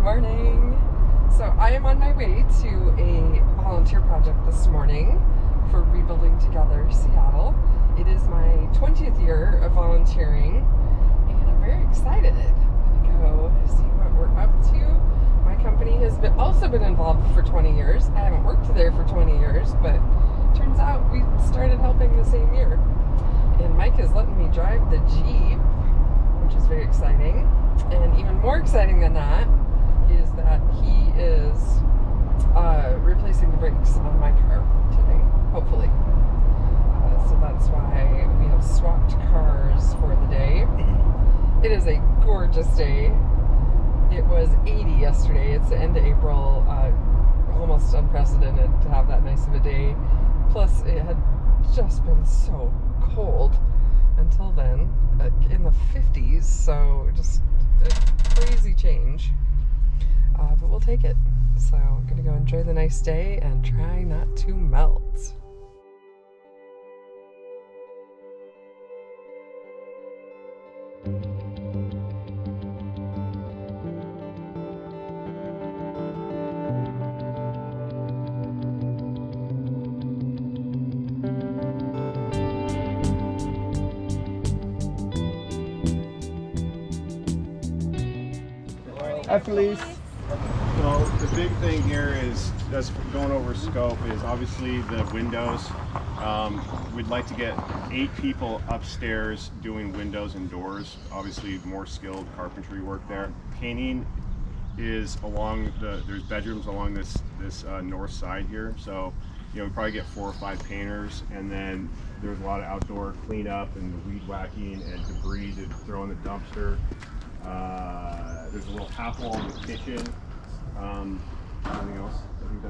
morning. So I am on my way to a volunteer project this morning for Rebuilding Together Seattle. It is my 20th year of volunteering, and I'm very excited to go see what we're up to. My company has also been involved for 20 years. I haven't worked there for 20 years, but turns out we started helping the same year. And Mike is letting me drive the Jeep, which is very exciting. And even more exciting than that is that he is replacing the brakes on my car today, hopefully. So that's why we have swapped cars for the day. It is a gorgeous day. It was 80 yesterday. It's the end of April. Almost unprecedented to have that nice of a day. Plus, it had just been so cold until then, in the 50s. So just a crazy change. But we'll take it. So I'm gonna go enjoy the nice day and try not to melt. Hi, Felice. So the big thing here is, that's going over scope, is obviously the windows. We'd like to get 8 people upstairs doing windows and doors. Obviously more skilled carpentry work there. Painting is along there's bedrooms along this north side here. So, you know, we probably get 4 or 5 painters, and then there's a lot of outdoor cleanup and weed whacking and debris to throw in the dumpster. There's a little half wall in the kitchen. Anything else? I think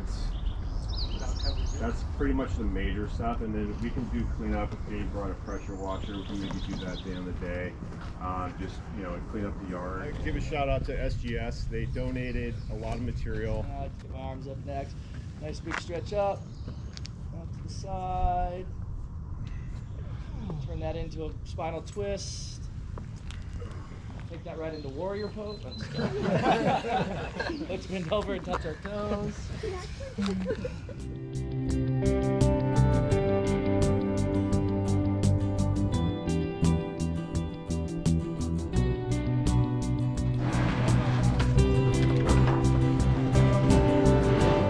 that's pretty much the major stuff, and then we can do cleanup. If Dave brought a pressure washer, we can maybe do that day on the day. Just, you know, clean up the yard. Give a shout out to SGS. They donated a lot of material. Get my arms up next. Nice big stretch up. Out to the side. Turn that into a spinal twist. Take that right into warrior pose. Let's bend over and touch our toes.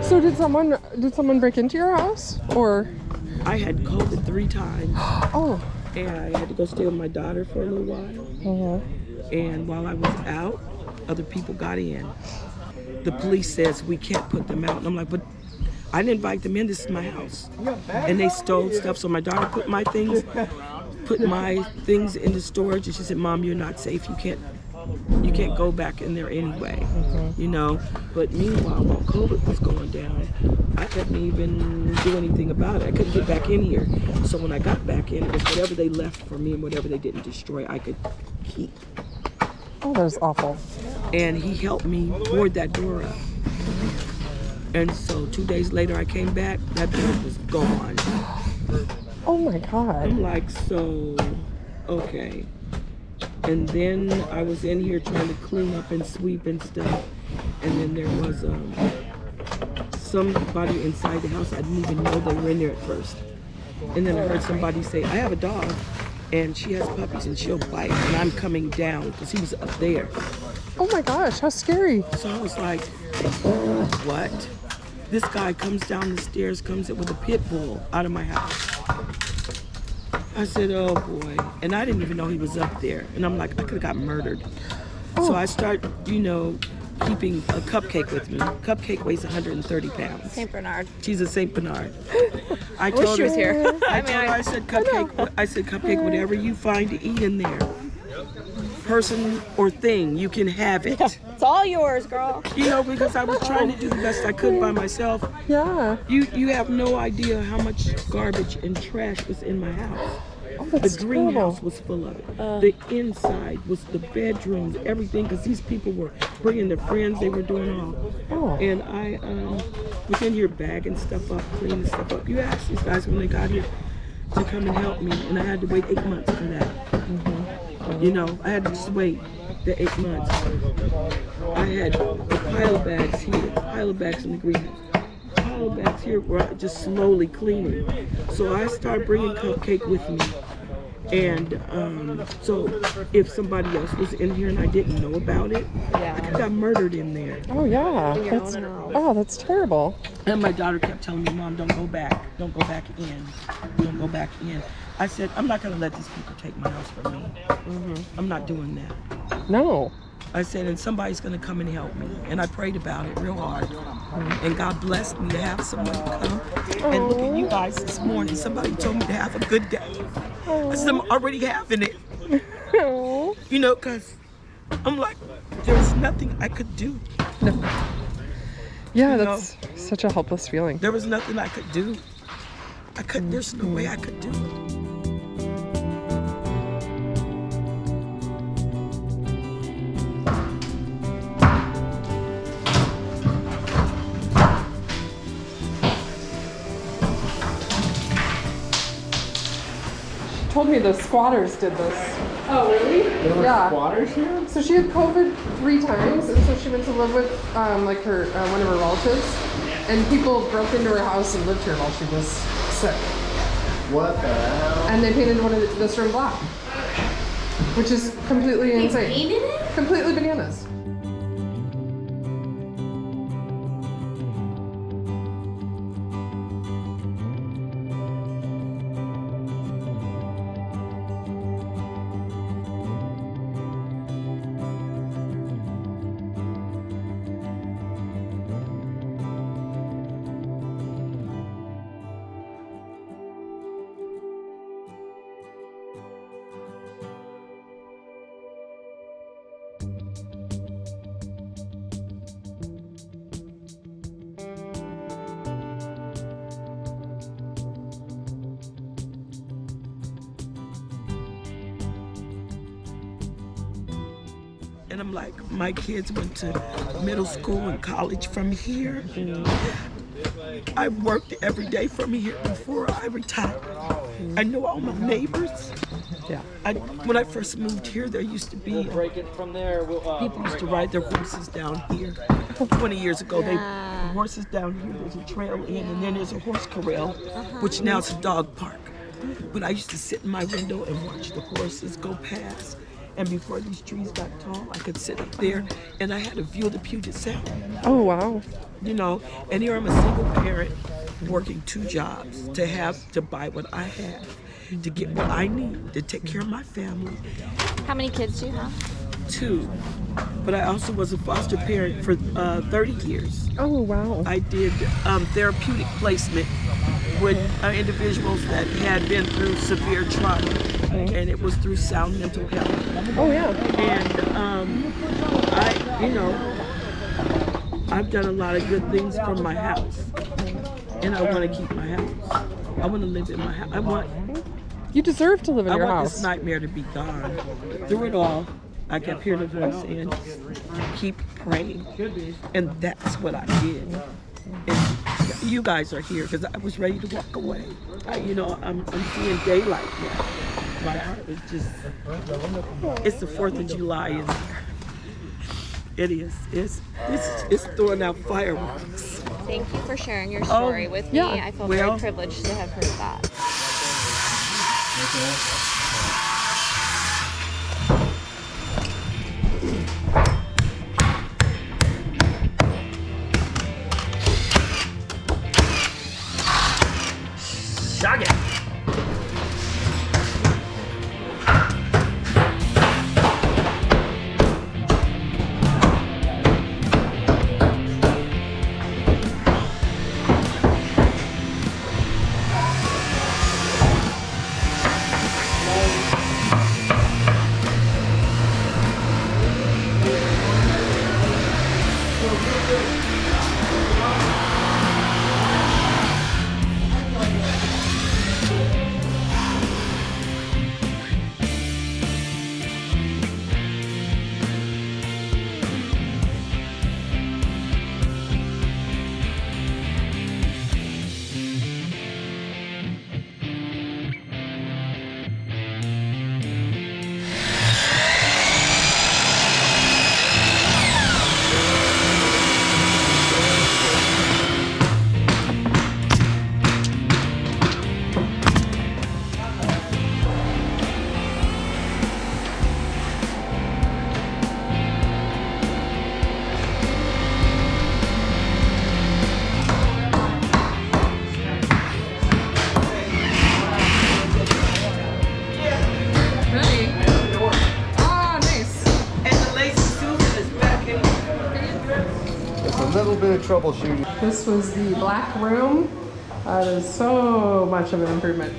So did someone break into your house, or? I had COVID 3 times. Oh. And I had to go stay with my daughter for a little while. And while I was out, other people got in. The police says we can't put them out. And I'm like, but I didn't invite them in, this is my house. And they stole stuff, so my daughter put my things in the storage, and she said, Mom, you're not safe, you can't go back in there anyway. You know. But meanwhile, while COVID was going down, I couldn't even do anything about it. I couldn't get back in here. So when I got back in, it was whatever they left for me and whatever they didn't destroy, I could keep. Oh, that was awful. And he helped me board that door up. And so 2 days later I came back, that door was gone. Oh my God. I'm like, so, okay. And then I was in here trying to clean up and sweep and stuff. And then there was somebody inside the house. I didn't even know they were in there at first. And then I heard somebody say, I have a dog, and she has puppies and she'll bite, and I'm coming down, because he was up there. Oh my gosh, how scary. So I was like, what? This guy comes down the stairs, comes in with a pit bull out of my house. I said, oh boy. And I didn't even know he was up there. And I'm like, I could have got murdered. Oh. So I start, you know, keeping a Cupcake with me. Cupcake weighs 130 pounds. St. Bernard. She's a St. Bernard. I wish she was here. I said, Cupcake, whatever you find to eat in there, person or thing, you can have it. It's all yours, girl. You know, because I was trying to do the best I could by myself. Yeah. You have no idea how much garbage and trash was in my house. Oh, that's the greenhouse was full of it. The inside was the bedrooms, everything, because these people were bringing their friends, they were doing all. Oh. And I was in here bagging stuff up, cleaning stuff up. You asked these guys when they got here to come and help me, and I had to wait 8 months for that. You know, I had to just wait. the 8 months, I had a pile of bags here, pile of bags in the greenhouse, pile of bags here where I just slowly cleaning. So I started bringing Cupcake with me. And so if somebody else was in here and I didn't know about it, I could have got murdered in there. Oh yeah. That's terrible. And my daughter kept telling me, Mom, don't go back. Don't go back in. Don't go back in. I said, I'm not going to let these people take my house from me. I'm not doing that. No. I said, and somebody's going to come and help me. And I prayed about it real hard. And God blessed me to have someone come. And look at you guys this morning. Somebody told me to have a good day. I said, I'm already having it. You know, because I'm like, there was nothing I could do. No. Yeah, You that's such a helpless feeling. There was nothing I could do. There's no way I could do it. Told me the squatters did this. Oh, really? There were Yeah. squatters here? So she had COVID 3 times, and so she went to live with like her one of her relatives, and people broke into her house and lived here while she was sick. What the hell? And they painted one of this room black, which is completely insane. Painted it? Completely bananas. And I'm like, my kids went to middle school and college from here. I worked every day from here before I retired. I know all my neighbors. Yeah. When I first moved here, there used to be Break it from there. people used to ride their horses down here. 20 years ago, the horses down here, there's a trail in, and then there's a horse corral, which now is a dog park. But I used to sit in my window and watch the horses go past. And before these trees got tall, I could sit up there, and I had a view of the Puget Sound. Oh wow. You know, and here I'm a single parent working 2 jobs to buy what I have, to get what I need, to take care of my family. How many kids do you have? 2, but I also was a foster parent for 30 years. Oh wow. I did therapeutic placement with individuals that had been through severe trauma, and it was through sound mental health. Oh yeah. And I've done a lot of good things from my house, and I want to keep my house. I want to live in my house. You deserve to live in I your want house. this nightmare to be gone. Through it all, I kept hearing the voice saying, keep praying. And that's what I did. And you guys are here because I was ready to walk away. I'm seeing daylight now. My heart is just, it's the 4th of July. And it is. It's throwing out fireworks. Thank you for sharing your story with me. yeah. I feel very privileged to have heard that. Shag it. just a little bit of troubleshooting. This was the black room. That is so much of an improvement.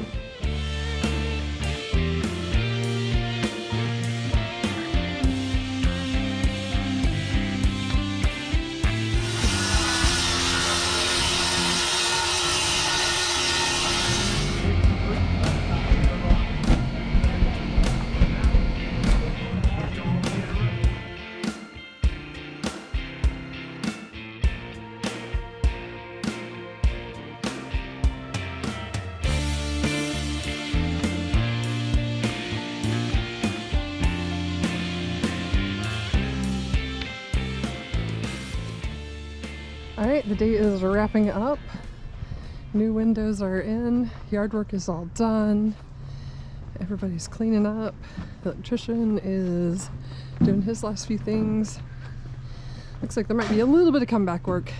All right, the day is wrapping up. New windows are in, yard work is all done. Everybody's cleaning up. The electrician is doing his last few things. Looks like there might be a little bit of comeback work,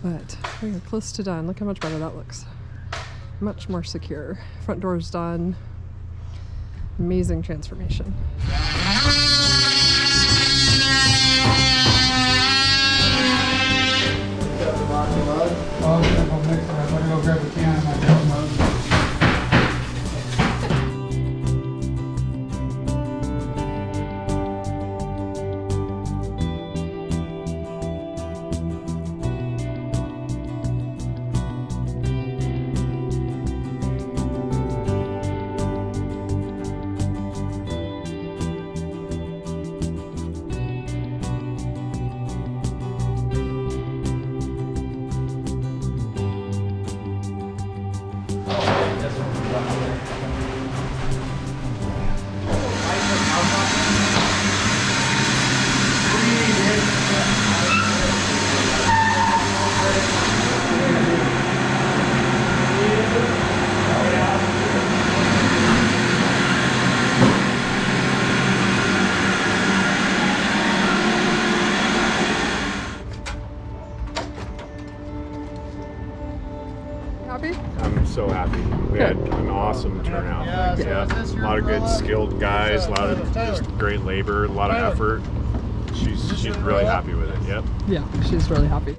but we are close to done. Look how much better that looks. Much more secure. Front door's done. Amazing transformation. Oh, I'm gonna go grab a can of my mug. Happy? I'm so happy. We had an awesome turnout. Yeah, a lot of good skilled guys, a lot of just great labor, a lot of effort. She's really happy with it. Yep. Yeah, she's really happy.